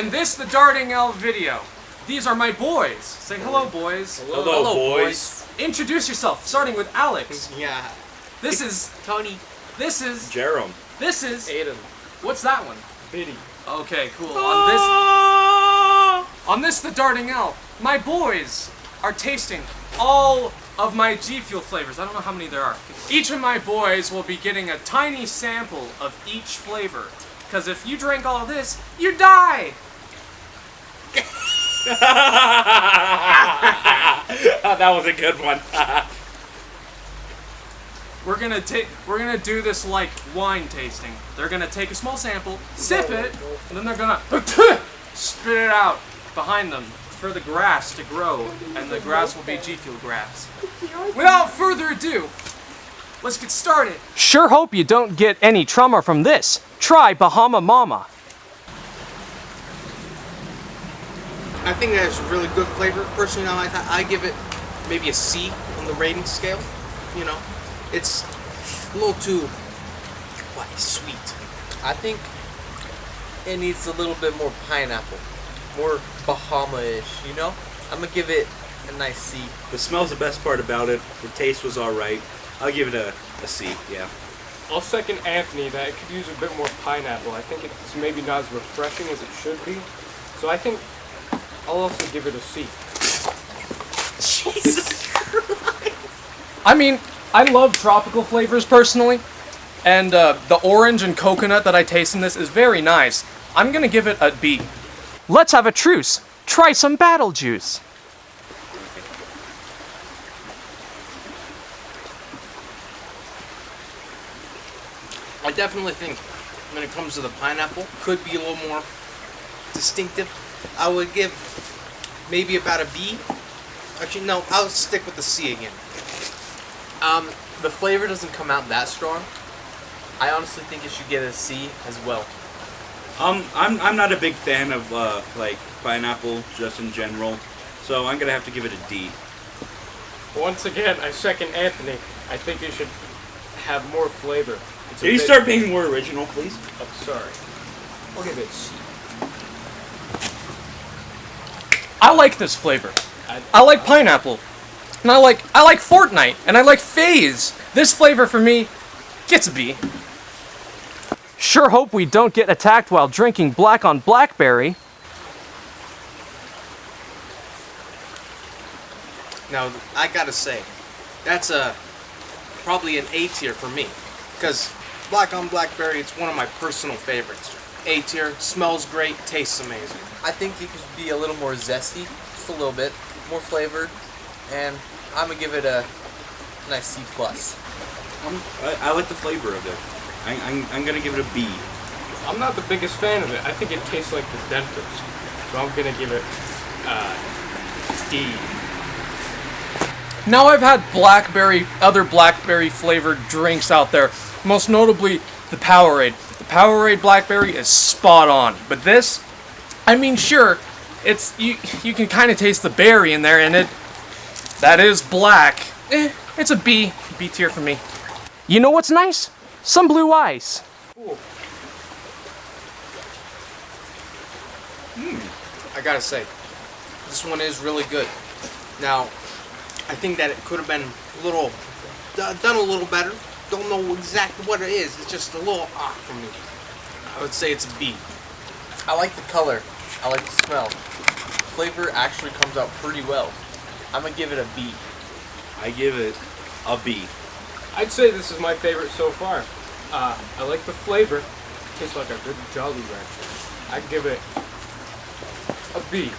In this theDArtingL video, these are my boys. Say hello, boys. Hello, boys. Introduce yourself, starting with Alex. Yeah. This is Tony. This is Jarom. This is Aydan. What's that one? Vidoe. Okay, cool. On this theDArtingL, my boys are tasting all of my GFule flavors. I don't know how many there are. Each of my boys will be getting a tiny sample of each flavor. Because if you drink all this, you die! That was a good one. We're gonna do this like wine tasting. They're gonna take a small sample, sip it, and then they're gonna spit it out behind them for the grass to grow, and the grass will be GFule grass. Without further ado, let's get started. Sure hope you don't get any trauma from this. Try Bahama Mama. I think that has a really good flavor. Personally, I give it maybe a C on the rating scale. You know, it's a little too sweet. I think it needs a little bit more pineapple, more Bahama-ish, you know? I'm gonna give it a nice C. The smell's the best part about it. The taste was alright. I'll give it a C, yeah. I'll second Anthony that it could use a bit more pineapple. I think it's maybe not as refreshing as it should be. So I think I'll also give it a C. Jesus Christ. I mean, I love tropical flavors personally, and the orange and coconut that I taste in this is very nice. I'm gonna give it a B. Let's have a truce. Try some battle juice. I definitely think when it comes to the pineapple, could be a little more distinctive. I would give maybe about a B. Actually, no, I'll stick with the C again. The flavor doesn't come out that strong. I honestly think it should get a C as well. I'm not a big fan of like pineapple just in general, so I'm gonna have to give it a D. Once again, I second Anthony. I think it should have more flavor. Can you start being more original, please? I'm sorry. I'll give it C. I like this flavor. I like pineapple. And I like Fortnite, and I like Phase. This flavor for me gets a B. Sure hope we don't get attacked while drinking black on Blackberry. Now, I gotta say, that's probably an A tier for me. Because black on Blackberry, it's one of my personal favorites. A tier, smells great, tastes amazing. I think it could be a little more zesty, just a little bit, more flavored, and I'm gonna give it a nice C+. I like the flavor of it. I'm gonna give it a B. I'm not the biggest fan of it. I think it tastes like the dentist. So I'm gonna give it D. Now I've had other blackberry flavored drinks out there, most notably the Powerade. The Powerade Blackberry is spot on, but this, I mean, sure, it's you can kind of taste the berry in there, and that is black. It's a B tier for me. You know what's nice? Some blue ice. Ooh. I gotta say, this one is really good. Now, I think that it could have been done a little better. Don't know exactly what it is. It's just a little off for me. I would say it's a B. I like the color. I like the smell. Flavor actually comes out pretty well. I'm gonna give it a B. I give it a B. I'd say this is my favorite so far. I like the flavor. It tastes like a good Jolly Rancher. I'd give it a B.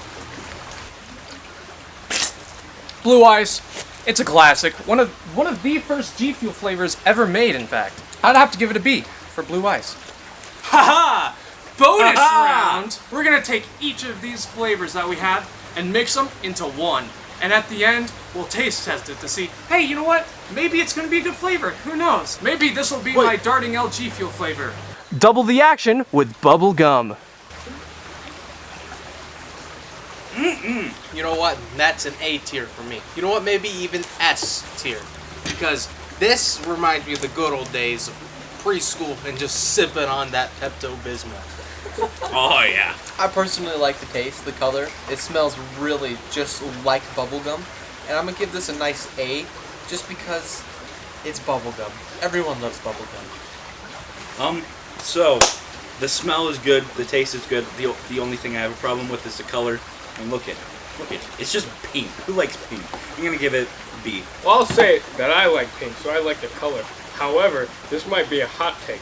Blue ice. It's a classic. One of the first GFule flavors ever made, in fact. I'd have to give it a B for blue ice. Haha! Bonus round! We're gonna take each of these flavors that we have and mix them into one. And at the end, we'll taste test it to see, hey, you know what? Maybe it's gonna be a good flavor. Who knows? Maybe this will be my DArtingL GFule flavor. Double the action with Bubblegum. You know what? That's an A tier for me. You know what? Maybe even S tier. Because this reminds me of the good old days of preschool and just sipping on that Pepto-Bismol. Oh yeah. I personally like the taste, the color. It smells really just like bubblegum. And I'm gonna give this a nice A, just because it's bubblegum. Everyone loves bubblegum. So the smell is good, the taste is good. The only thing I have a problem with is the color. And look at it. It's just pink. Who likes pink? I'm gonna give it B. Well, I'll say that I like pink, so I like the color. However, this might be a hot take.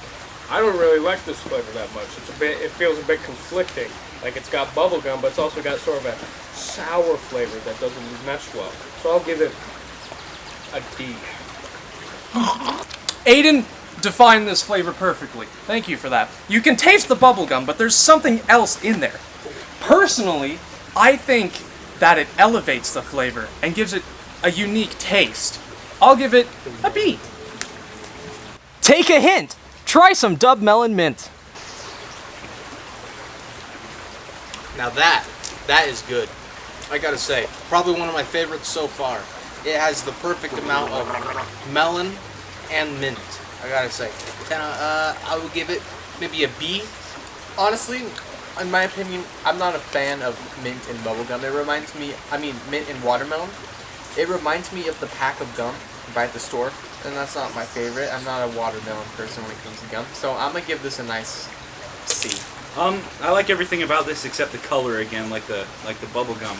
I don't really like this flavor that much. It feels a bit conflicting. Like it's got bubblegum, but it's also got sort of a sour flavor that doesn't mesh well. So I'll give it a D. Aydan defined this flavor perfectly. Thank you for that. You can taste the bubblegum, but there's something else in there. Personally, I think that it elevates the flavor and gives it a unique taste. I'll give it a B. Take a hint. Try some Dubmelon Mint. Now that is good. I gotta say, probably one of my favorites so far. It has the perfect amount of melon and mint. I gotta say, I would give it maybe a B. Honestly, in my opinion, I'm not a fan of mint and bubblegum. It reminds me, mint and watermelon. It reminds me of the pack of gum you buy at the store, and that's not my favorite. I'm not a watermelon person when it comes to gum, so I'm gonna give this a nice C. I like everything about this except the color again, like the bubble gum.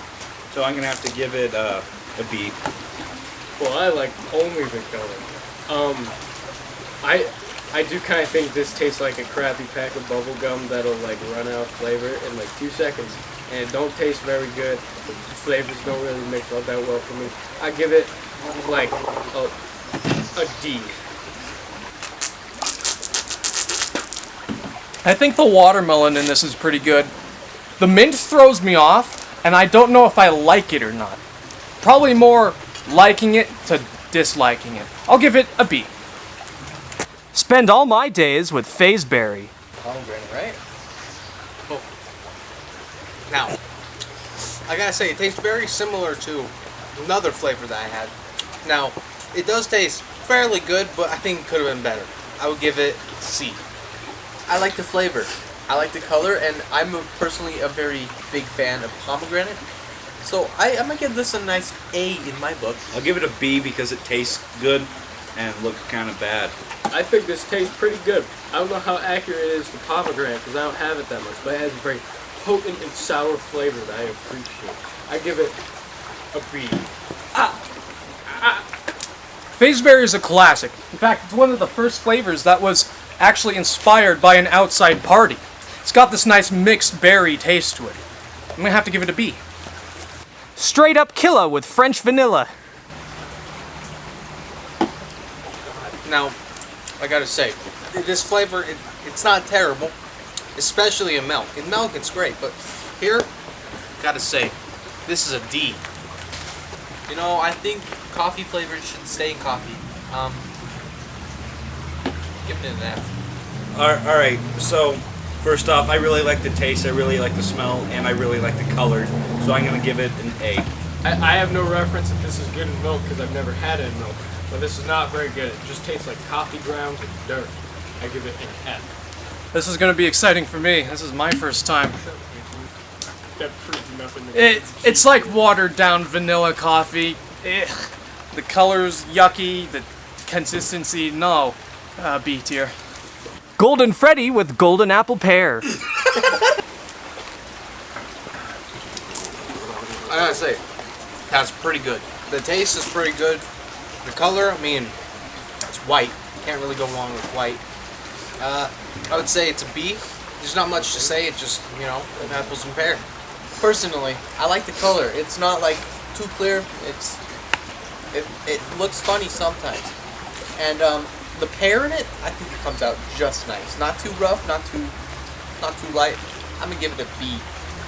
So I'm gonna have to give it a B. Well, I like only the color. I do kind of think this tastes like a crappy pack of bubble gum that'll like run out of flavor in like 2 seconds, and it don't taste very good. The flavors don't really mix all that well for me. I give it like a D. I think the watermelon in this is pretty good. The mint throws me off, and I don't know if I like it or not. Probably more liking it to disliking it. I'll give it a B. Spend all my days with Fazeberry. Pomegranate, right? Oh. Now, I gotta say, it tastes very similar to another flavor that I had. Now, it does taste fairly good, but I think it could have been better. I would give it C. I like the flavor. I like the color, and I'm personally a very big fan of pomegranate. So I'm gonna give this a nice A in my book. I'll give it a B because it tastes good and looks kind of bad. I think this tastes pretty good. I don't know how accurate it is to pomegranate because I don't have it that much, but it has a very potent and sour flavor that I appreciate. I give it a B. Fazeberry is a classic. In fact, it's one of the first flavors that was actually inspired by an outside party. It's got this nice mixed berry taste to it. I'm gonna have to give it a B. Straight up killer with French vanilla. Now, I gotta say, this flavor, it's not terrible, especially in milk. In milk, it's great, but here, gotta say, this is a D. You know, I think coffee flavors should stay in coffee. Give it an F. Alright, so first off, I really like the taste, I really like the smell, and I really like the color. So I'm going to give it an A. I have no reference if this is good in milk because I've never had it in milk, but this is not very good. It just tastes like coffee grounds and dirt. I give it an F. This is gonna be exciting for me. This is my first time. That proves nothing. It's like watered down vanilla coffee. Ugh. The color's yucky, the consistency, no. B tier. Golden Freddy with golden apple pear. I gotta say, that's pretty good. The taste is pretty good. The color, I mean, it's white. Can't really go wrong with white. I would say it's a B. There's not much to say. It's just, you know, apples and pear. Personally, I like the color. It's not like too clear. It looks funny sometimes. And the pear in it, I think it comes out just nice. Not too rough, not too light. I'm gonna give it a B.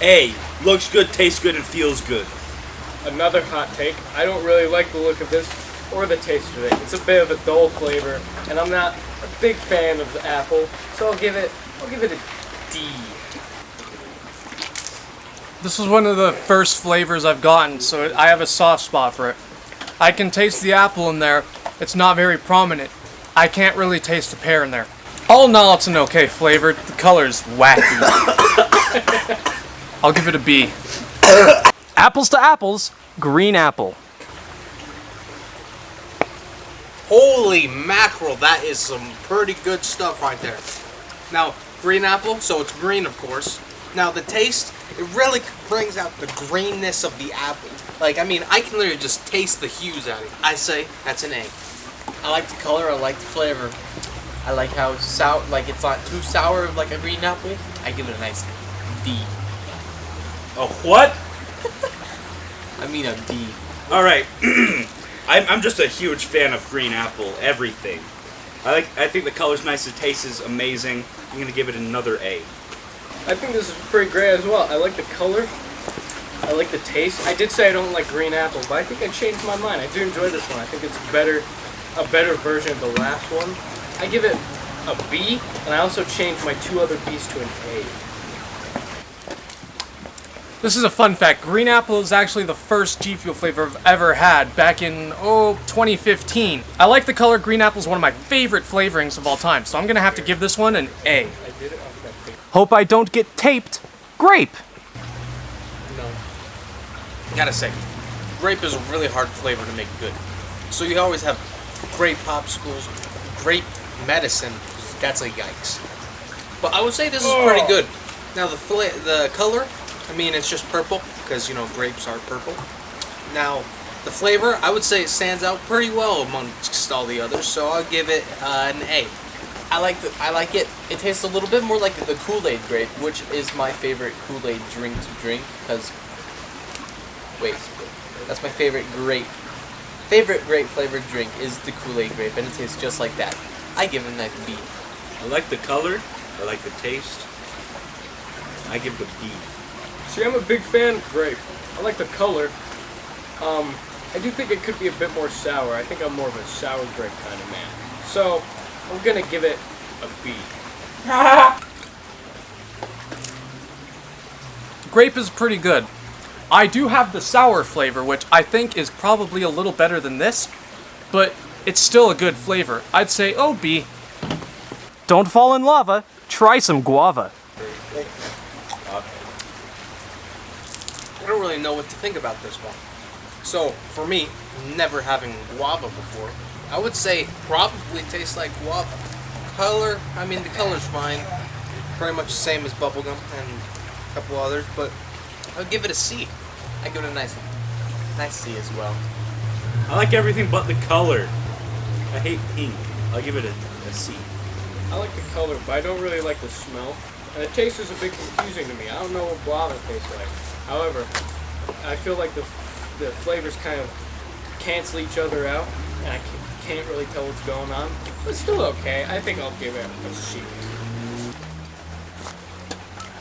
A. Looks good, tastes good, and feels good. Another hot take. I don't really like the look of this or the taste of it. It's a bit of a dull flavor, and I'm not a big fan of the apple, so I'll give it a D. This is one of the first flavors I've gotten, so I have a soft spot for it. I can taste the apple in there. It's not very prominent. I can't really taste the pear in there. All in all, it's an okay flavor. The color's wacky. I'll give it a B. Apples to apples, green apple. Holy mackerel, that is some pretty good stuff right there. Now, green apple, so it's green, of course. Now, the taste, it really brings out the greenness of the apple. Like, I mean, I can literally just taste the hues out of it. I say that's an A. I like the color, I like the flavor. I like how sour, like it's not too sour like a green apple. I give it a nice D. A what? I mean a D. All right. I'm just a huge fan of green apple. Everything. I think the color's nice. The taste is amazing. I'm gonna give it another A. I think this is pretty great as well. I like the color. I like the taste. I did say I don't like green apple, but I think I changed my mind. I do enjoy this one. I think it's a better version of the last one. I give it a B, and I also changed my 2 other B's to an A. This is a fun fact. Green apple is actually the first GFule flavor I've ever had back in, 2015. I like the color. Green apple is one of my favorite flavorings of all time, so I'm going to have to give this one an A. I did it off that thing. Hope I don't get taped. Grape. No. Gotta say, grape is a really hard flavor to make good. So you always have grape popsicles, grape medicine. That's a yikes. But I would say this is pretty good. Now the color, I mean, it's just purple because you know grapes are purple. Now the flavor, I would say it stands out pretty well amongst all the others. So I'll give it an A. I like it. It tastes a little bit more like the Kool-Aid grape, which is my favorite Kool-Aid drink to drink. Because that's my favorite grape. Favorite grape flavored drink is the Kool-Aid grape, and it tastes just like that. I give it a B. I like the color. I like the taste. I give it a B. See, I'm a big fan of grape. I like the color. I do think it could be a bit more sour. I think I'm more of a sour grape kind of man. So, I'm gonna give it a B. Grape is pretty good. I do have the sour flavor, which I think is probably a little better than this, but it's still a good flavor. I'd say, oh, B. Don't fall in lava. Try some guava. I don't really know what to think about this one. So, for me, never having guava before, I would say probably tastes like guava. Color, I mean, the color's fine. Pretty much the same as Bubblegum and a couple others, but I'll give it a C. I give it a nice C as well. I like everything but the color. I hate pink. I'll give it a C. I like the color, but I don't really like the smell. And the taste is a bit confusing to me. I don't know what guava tastes like. However, I feel like the flavors kind of cancel each other out, and I can't really tell what's going on. But it's still okay. I think I'll give it a C.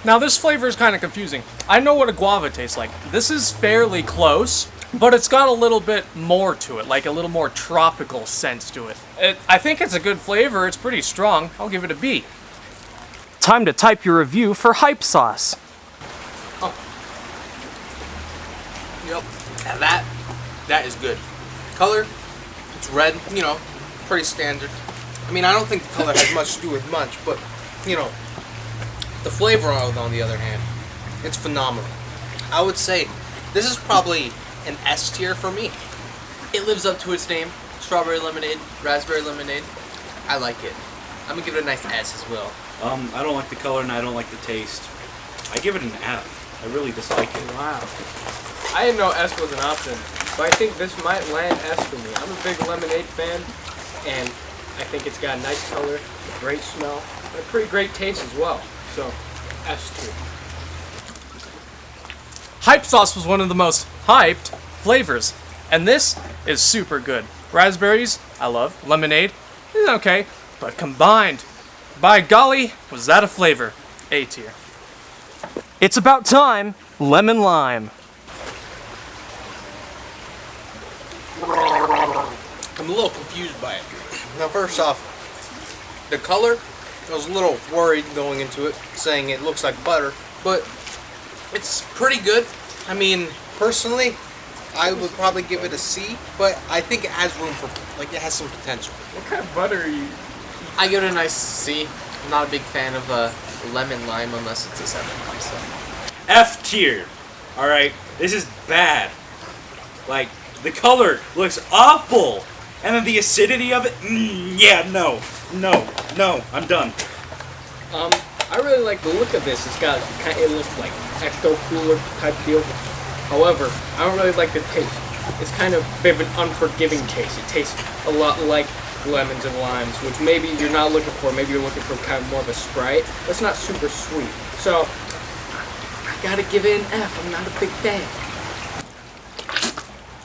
Now this flavor is kind of confusing. I know what a guava tastes like. This is fairly close, but it's got a little bit more to it, like a little more tropical sense to it. I think it's a good flavor. It's pretty strong. I'll give it a B. Time to type your review for Hype Sauce. Yep. And that is good. Color, it's red, you know, pretty standard. I mean, I don't think the color has much to do with much, but, you know, the flavor on the other hand, it's phenomenal. I would say this is probably an S tier for me. It lives up to its name. Strawberry lemonade, raspberry lemonade. I like it. I'm gonna give it a nice S as well. I don't like the color and I don't like the taste. I give it an F. I really dislike it. Wow. I didn't know S was an option, but I think this might land S for me. I'm a big lemonade fan, and I think it's got a nice color, a great smell, and a pretty great taste as well. So, S tier. Hype Sauce was one of the most hyped flavors, and this is super good. Raspberries, I love. Lemonade, is okay, but combined, by golly, was that a flavor. A tier. It's about time, lemon lime. I'm a little confused by it. Now, first off, the color, I was a little worried going into it, saying it looks like butter, but it's pretty good. I mean, personally, I would probably give it a C, but I think it has room for, like, it has some potential. What kind of butter are you I give it a nice C. I'm not a big fan of lemon lime unless it's a 7. So. F tier. Alright, this is bad. Like, the color looks awful. And then the acidity of it, yeah, no, I'm done. I really like the look of this. It looks like ecto cooler type deal. However, I don't really like the taste. It's kind of a bit of an unforgiving taste. It tastes a lot like lemons and limes, which maybe you're not looking for. Maybe you're looking for kind of more of a Sprite. That's not super sweet. So, I gotta give it an F. I'm not a big fan.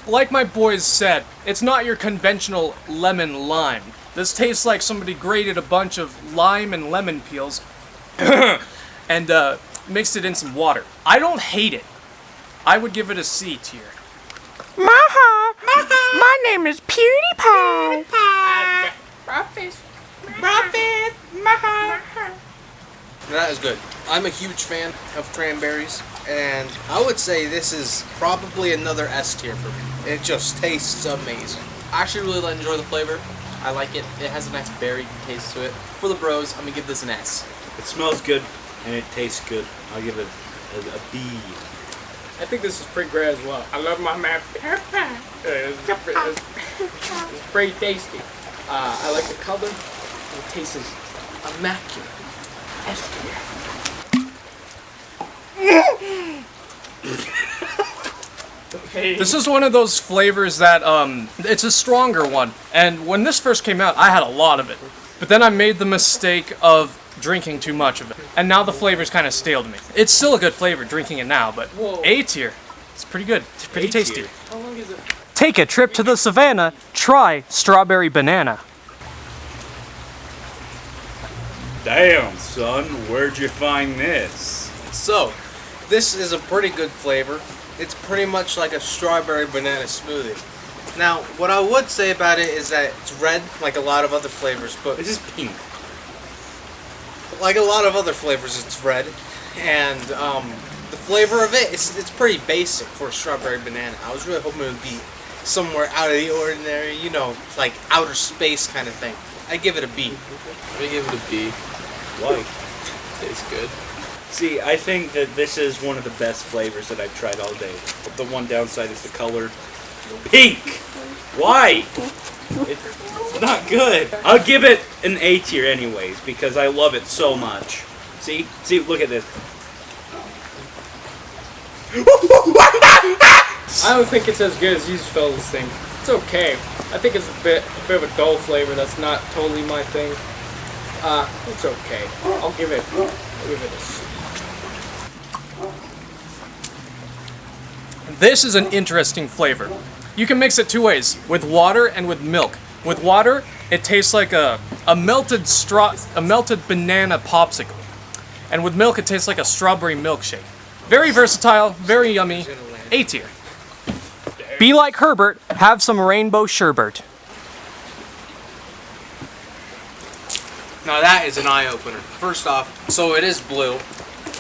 Like my boys said, it's not your conventional lemon lime. This tastes like somebody grated a bunch of lime and lemon peels and mixed it in some water. I don't hate it. I would give it a C tier. Maha! My name is PewDiePie! Breakfast! That is good. I'm a huge fan of cranberries, and I would say this is probably another S tier for me. It just tastes amazing. I actually really enjoy the flavor. I like it. It has a nice berry taste to it. For the bros, I'm gonna give this an S. It smells good and it tastes good. I'll give it a B. I think this is pretty great as well. I love my man Pear. It's pretty tasty. I like the color. It tastes immaculate. S tier. This is one of those flavors that, it's a stronger one. And when this first came out, I had a lot of it. But then I made the mistake of drinking too much of it. And now the flavor's kind of stale to me. It's still a good flavor drinking it now, but Whoa. A tier. It's pretty good. It's pretty tasty. A-tier. How long is it? Take a trip to the savannah. Try strawberry banana. Damn, son, where'd you find this? So, this is a pretty good flavor. It's pretty much like a strawberry banana smoothie. Now, what I would say about it is that it's red, like a lot of other flavors, but This is pink. like a lot of other flavors, it's red. And the flavor of it, it's pretty basic for a strawberry banana. I was really hoping it would be somewhere out of the ordinary, you know, like outer space kind of thing. I give it a B. I'm gonna give it a B. Why? Tastes good. See, I think that this is one of the best flavors that I've tried all day. The one downside is the color. Pink! Why? It's not good. I'll give it an A tier anyways, because I love it so much. See, look at this. I don't think it's as good as you fellas think. It's okay. I think it's a bit of a dull flavor. That's not totally my thing. It's okay. I'll give it a C. This is an interesting flavor. You can mix it two ways, with water and with milk. With water, it tastes like a melted banana popsicle. And with milk, it tastes like a strawberry milkshake. Very versatile, very yummy. A tier. Be like Herbert, have some rainbow sherbet. Now that is an eye-opener. First off, so it is blue.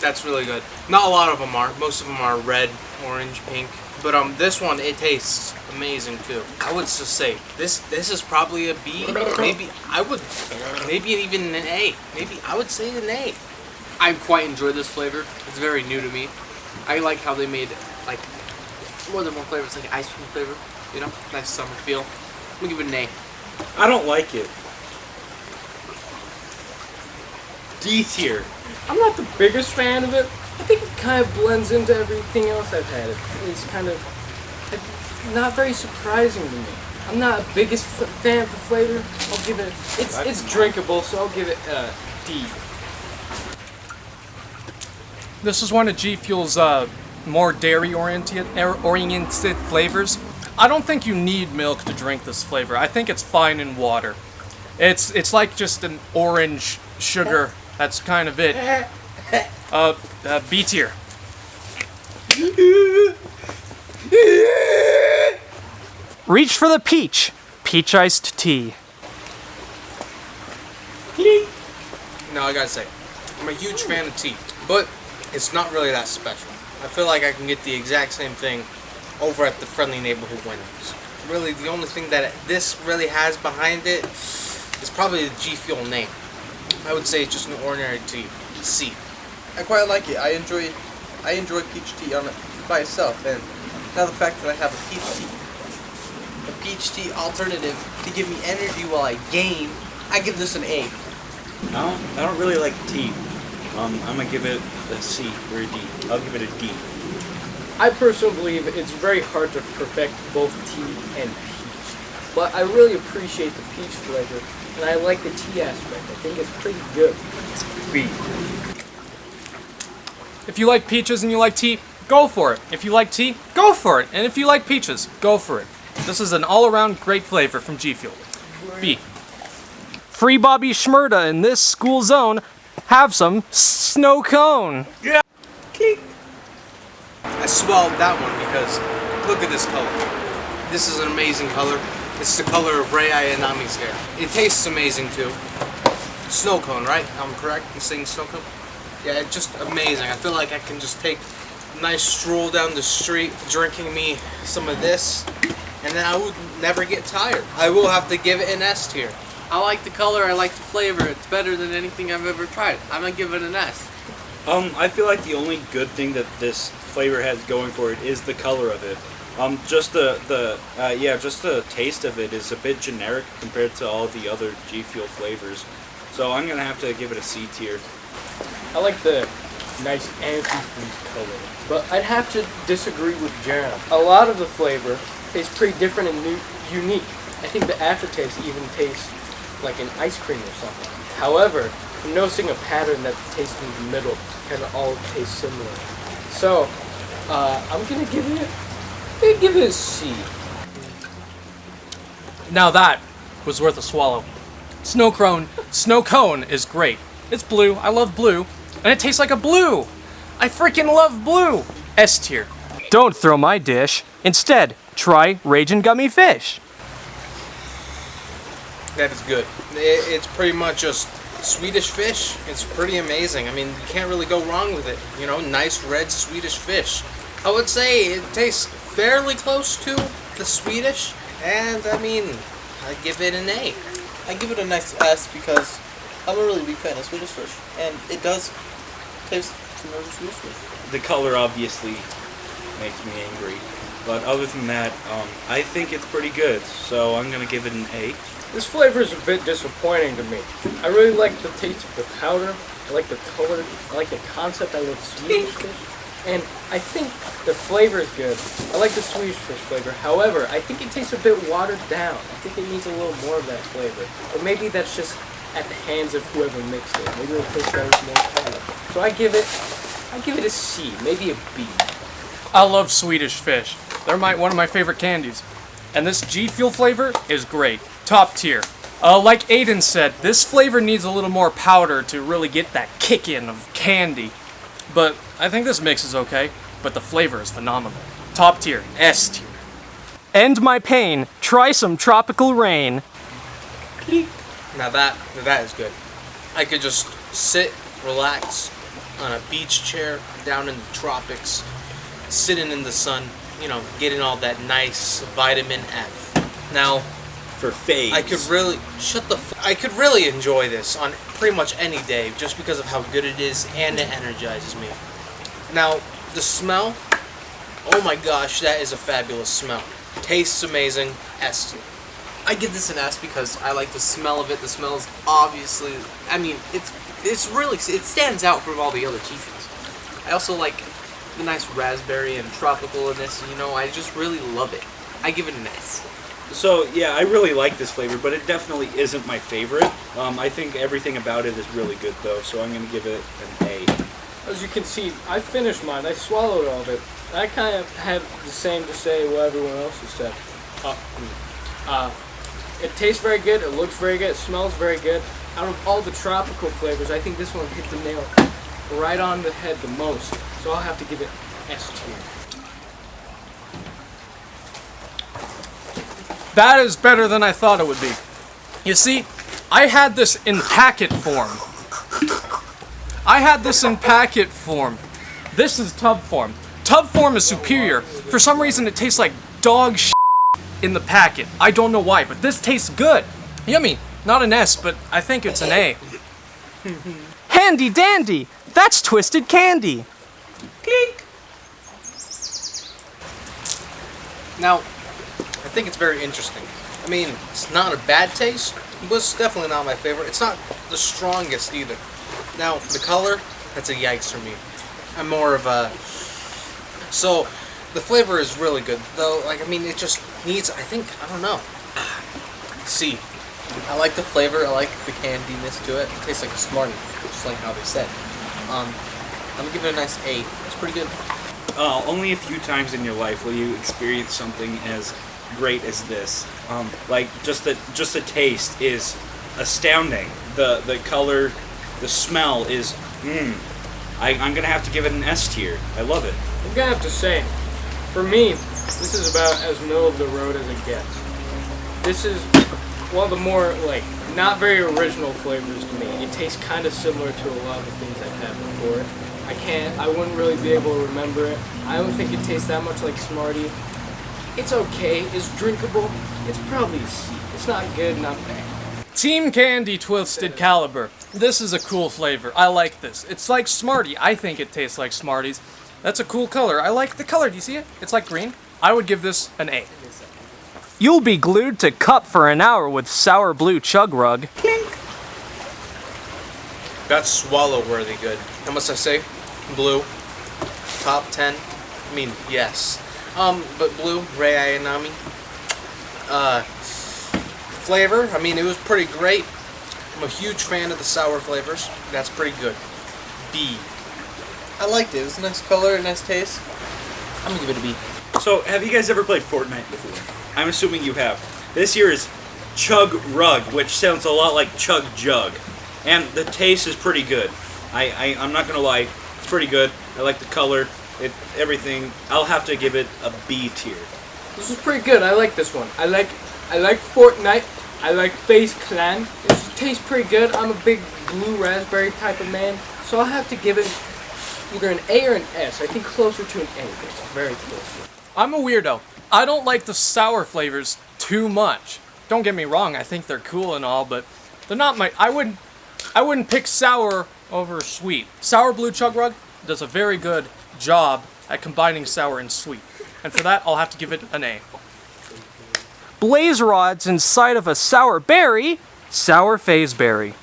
That's really good. Not a lot of them are. Most of them are red, orange, pink. But this one, it tastes amazing too. I would just say this is probably a B. Maybe even an A. Maybe I would say an A. I quite enjoy this flavor. It's very new to me. I like how they made like more than one flavor. It's like an ice cream flavor. You know, nice summer feel. I'm gonna give it an A. I don't like it. D tier. I'm not the biggest fan of it. I think it kind of blends into everything else I've had. It's kind of not very surprising to me. I'm not the biggest fan of the flavor. I'll give it. It's drinkable, so I'll give it a D. This is one of GFuel's more dairy-oriented flavors. I don't think you need milk to drink this flavor. I think it's fine in water. It's like just an orange sugar. That's kind of it. B tier. Reach for the peach. Peach iced tea. Now I gotta say, I'm a huge fan of tea, but it's not really that special. I feel like I can get the exact same thing over at the Friendly Neighborhood Wendy's. Really, the only thing that this really has behind it is probably the GFule name. I would say it's just an ordinary tea. C. I quite like it. I enjoy peach tea on it by itself, and now the fact that I have a peach tea alternative to give me energy while I game, I give this an A. I don't really like tea. I'm gonna give it a C or a D. I'll give it a D. I personally believe it's very hard to perfect both tea and peach, but I really appreciate the peach flavor, and I like the tea aspect. I think it's pretty good. B. If you like peaches and you like tea, go for it. If you like tea, go for it. And if you like peaches, go for it. This is an all-around great flavor from GFule. B. Free Bobby Shmurda in this school zone. Have some snow cone. Yeah. I swallowed that one because look at this color. This is an amazing color. It's the color of Ray Ayanami's hair. It tastes amazing too. Snow cone, right? I'm correct in saying snow cone? Yeah, it's just amazing. I feel like I can just take a nice stroll down the street drinking me some of this, and then I would never get tired. I will have to give it an S tier. I like the color, I like the flavor. It's better than anything I've ever tried. I'm gonna give it an S. I feel like the only good thing that this flavor has going for it is the color of it. Just the taste of it is a bit generic compared to all the other GFule flavors. So I'm gonna have to give it a C tier. I like the nice antifreeze color, but I'd have to disagree with Jarom. A lot of the flavor is pretty different and unique. I think the aftertaste even tastes like an ice cream or something. However, I'm noticing a pattern that the taste in the middle kind of all taste similar. So, I'm gonna give it a C. Now that was worth a swallow. Snow cone is great. It's blue. I love blue. And it tastes like a blue. I freaking love blue. S tier. Don't throw my dish. Instead, try Ragin gummy fish. That is good. It's pretty much just Swedish fish. It's pretty amazing. I mean, you can't really go wrong with it. You know, nice red Swedish fish. I would say it tastes fairly close to the Swedish, and I mean, I give it an A. I give it a nice S because I'm a really big fan of Swedish fish, and it does taste similar to Swedish fish. The color obviously makes me angry, but other than that, I think it's pretty good. So I'm gonna give it an A. This flavor is a bit disappointing to me. I really like the taste of the powder. I like the color. I like the concept. I love Swedish fish. And I think the flavor is good. I like the Swedish fish flavor. However, I think it tastes a bit watered down. I think it needs a little more of that flavor. Or maybe that's just at the hands of whoever mixed it. Maybe it'll taste better with more powder. So I give it a C, maybe a B. I love Swedish fish. They're one of my favorite candies. And this GFule flavor is great. Top tier. Like Aydan said, this flavor needs a little more powder to really get that kick in of candy. But I think this mix is okay, but the flavor is phenomenal. Top tier, S tier. End my pain, try some tropical rain. Now that is good. I could just sit, relax on a beach chair down in the tropics, sitting in the sun, you know, getting all that nice vitamin F. Now, For phase. I could really I could really enjoy this on pretty much any day just because of how good it is and it energizes me. Now, the smell, oh my gosh, that is a fabulous smell. Tastes amazing. S tier. I give this an S because I like the smell of it. The smell is obviously, I mean, it's really, it stands out from all the other GFues. I also like the nice raspberry and tropical in this, you know, I just really love it. I give it an S. So yeah, I really like this flavor, but it definitely isn't my favorite. I think everything about it is really good though, so I'm gonna give it an A. As you can see, I finished mine. I swallowed all of it. I kind of have the same to say what everyone else has said. It tastes very good. It looks very good. It smells very good. Out of all the tropical flavors, I think this one hit the nail right on the head the most. So I'll have to give it S tier. That is better than I thought it would be. You see, I had this in packet form. This is tub form. Tub form is superior. For some reason, it tastes like dog shit in the packet. I don't know why, but this tastes good. Yummy. Not an S, but I think it's an A. Handy dandy! That's twisted candy! Clink! Now, I think it's very interesting. I mean, it's not a bad taste, but it's definitely not my favorite. It's not the strongest either. Now, the color, that's a yikes for me. I'm more of a... So, the flavor is really good, though. Like, I mean, it just needs, I think, I don't know. C. I like the flavor. I like the candiness to it. It tastes like a Smartie, just like how they said. I'm gonna give it a nice A. It's pretty good. Only a few times in your life will you experience something as great as this. Like just the taste is astounding. The color, the smell is. I'm gonna have to give it an S tier. I love it. I'm gonna have to say, for me, this is about as middle of the road as it gets. This is one of the more, like, not very original flavors to me. It tastes kind of similar to a lot of the things I've had before. I wouldn't really be able to remember it. I don't think it tastes that much like Smartie. It's okay, it's drinkable. It's probably a C. It's not good, not bad. Team Candy Twisted Caliber. This is a cool flavor. I like this. It's like Smartie. I think it tastes like Smarties. That's a cool color. I like the color. Do you see it? It's like green. I would give this an A. You'll be glued to cup for an hour with sour blue chug rug. That's swallow-worthy good. How must I say? Blue. Top 10. I mean, yes. But blue, Ray Ayanami. Flavor, I mean, it was pretty great. I'm a huge fan of the sour flavors. That's pretty good. B. I liked it. It was a nice color, a nice taste. I'm gonna give it a B. So, have you guys ever played Fortnite before? I'm assuming you have. This here is Chug Rug, which sounds a lot like Chug Jug. And the taste is pretty good. I'm not gonna lie, it's pretty good. I like the color, everything. I'll have to give it a B tier. This is pretty good. I like this one. I like Fortnite. I like FaZe Clan. It tastes pretty good. I'm a big blue raspberry type of man, so I'll have to give it either an A or an S. I think closer to an A. It's very close. I'm a weirdo. I don't like the sour flavors too much. Don't get me wrong, I think they're cool and all, but they're not my... I wouldn't pick sour over sweet. Sour Blue Chug Rug does a very good job at combining sour and sweet. And for that, I'll have to give it an A. Blaze rods inside of a sour berry, sour Fazeberry.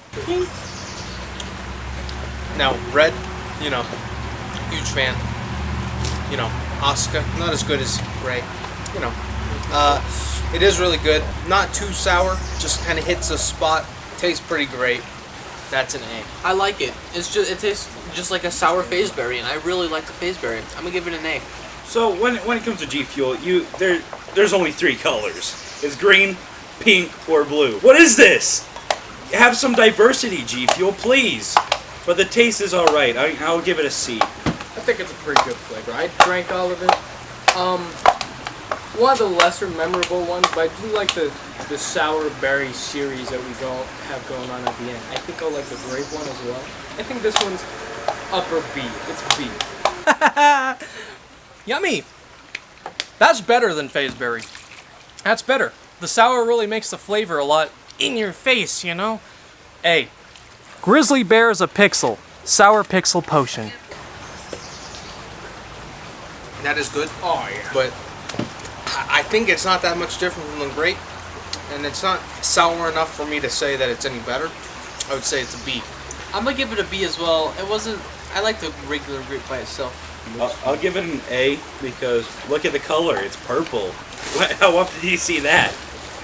Now, red, you know, huge fan. You know, Oscar, not as good as Ray. You know, it is really good. Not too sour, just kind of hits a spot. Tastes pretty great. That's an A. I like it. It tastes just like a sour Fazeberry, and I really like the Fazeberry. I'm gonna give it an A. So when it comes to GFule, there's only 3 colors. It's green, pink, or blue. What is this? Have some diversity, GFule, please. But the taste is alright. I'll give it a C. I think it's a pretty good flavor. I drank all of it. One of the lesser memorable ones, but I do like the sour berry series that we have going on at the end. I think I'll like the grape one as well. I think this one's upper B. It's B. Yummy! That's better than Fazeberry. That's better. The sour really makes the flavor a lot in your face, you know? A. Grizzly Bear is a pixel. Sour pixel potion. That is good. Oh, yeah. But I think it's not that much different from the grape, and it's not sour enough for me to say that it's any better. I would say it's a B. I'm gonna give it a B as well. It wasn't. I like the regular grape by itself. I'll give it an A because look at the color. It's purple. How often do you see that?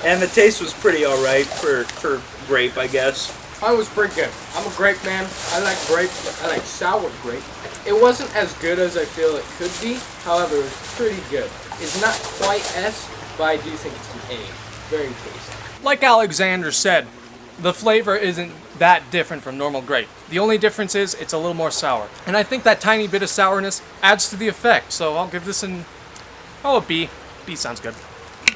And the taste was pretty alright for grape, I guess. I was pretty good. I'm a grape man. I like grape. I like sour grape. It wasn't as good as I feel it could be. However, it was pretty good. It's not quite S, but I do think it's an A. Very tasty. Like Alexander said, the flavor isn't that different from normal grape. The only difference is it's a little more sour. And I think that tiny bit of sourness adds to the effect. So I'll give this a B. B sounds good.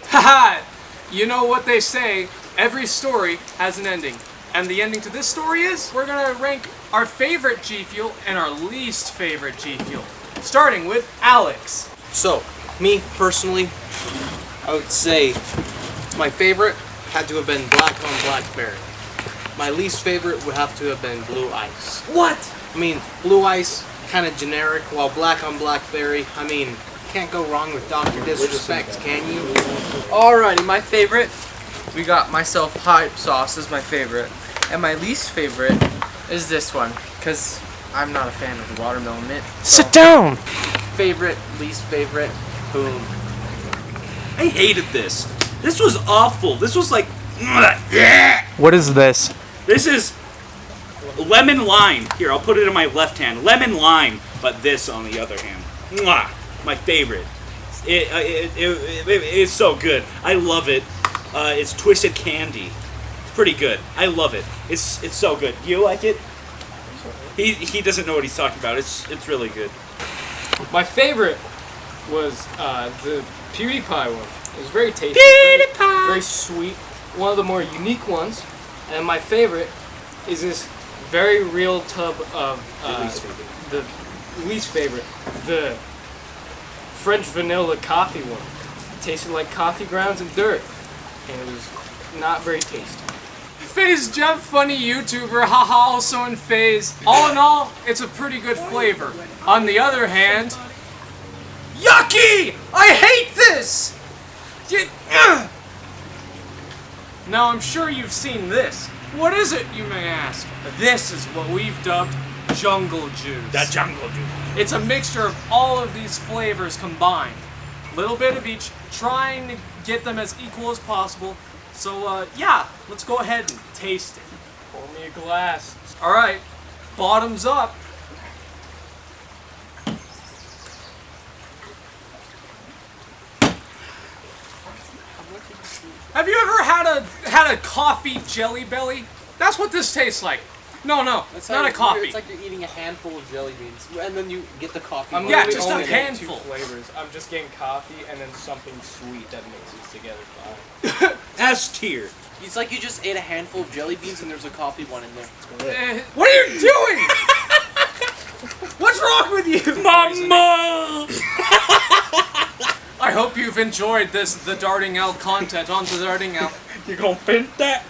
Haha! You know what they say, every story has an ending. And the ending to this story is, we're gonna rank our favorite GFule and our least favorite GFule. Starting with Alex. So, me personally, I would say my favorite had to have been On Blackberry. My least favorite would have to have been Blue Ice. What? I mean, Blue Ice, kind of generic, while Black on Blackberry, I mean, can't go wrong with Dr. Disrespect, can you? Alrighty, my favorite. We got myself hot sauce is my favorite. And my least favorite is this one. Because I'm not a fan of the watermelon mint. Sit down. Favorite, least favorite, boom. I hated this. This was awful. This was like... What is this? This is lemon lime. Here, I'll put it in my left hand. Lemon lime, but this on the other hand. Mwah! My favorite. It's so good. I love it. It's twisted candy. It's pretty good. I love it. It's so good. Do you like it? He doesn't know what he's talking about. It's really good. My favorite was the PewDiePie one. It was very tasty. PewDiePie! Very sweet. One of the more unique ones. And my favorite is this very real tub of the least favorite. The French vanilla coffee one. It tasted like coffee grounds and dirt. And it was not very tasty. Phase Jeff, funny YouTuber, haha, also in Phase. All in all, it's a pretty good flavor. On the other hand, yucky! I hate this! Now I'm sure you've seen this. What is it, you may ask? This is what we've dubbed jungle juice. The jungle juice. It's a mixture of all of these flavors combined. Little bit of each, trying to get them as equal as possible. So, yeah, let's go ahead and taste it. Pour me a glass. Alright, bottoms up. Have you ever had a coffee jelly belly? That's what this tastes like. No, it's not a coffee. It's like you're eating a handful of jelly beans, and then you get the coffee. I'm Yeah, literally just a only getting handful. 2 flavors. I'm just getting coffee and then something sweet that mixes together fine. S tier. It's like you just ate a handful of jelly beans and there's a coffee one in there. What are you doing? What's wrong with you? Mama! I hope you've enjoyed this theDArtingL content on theDArtingL. You gonna finish that?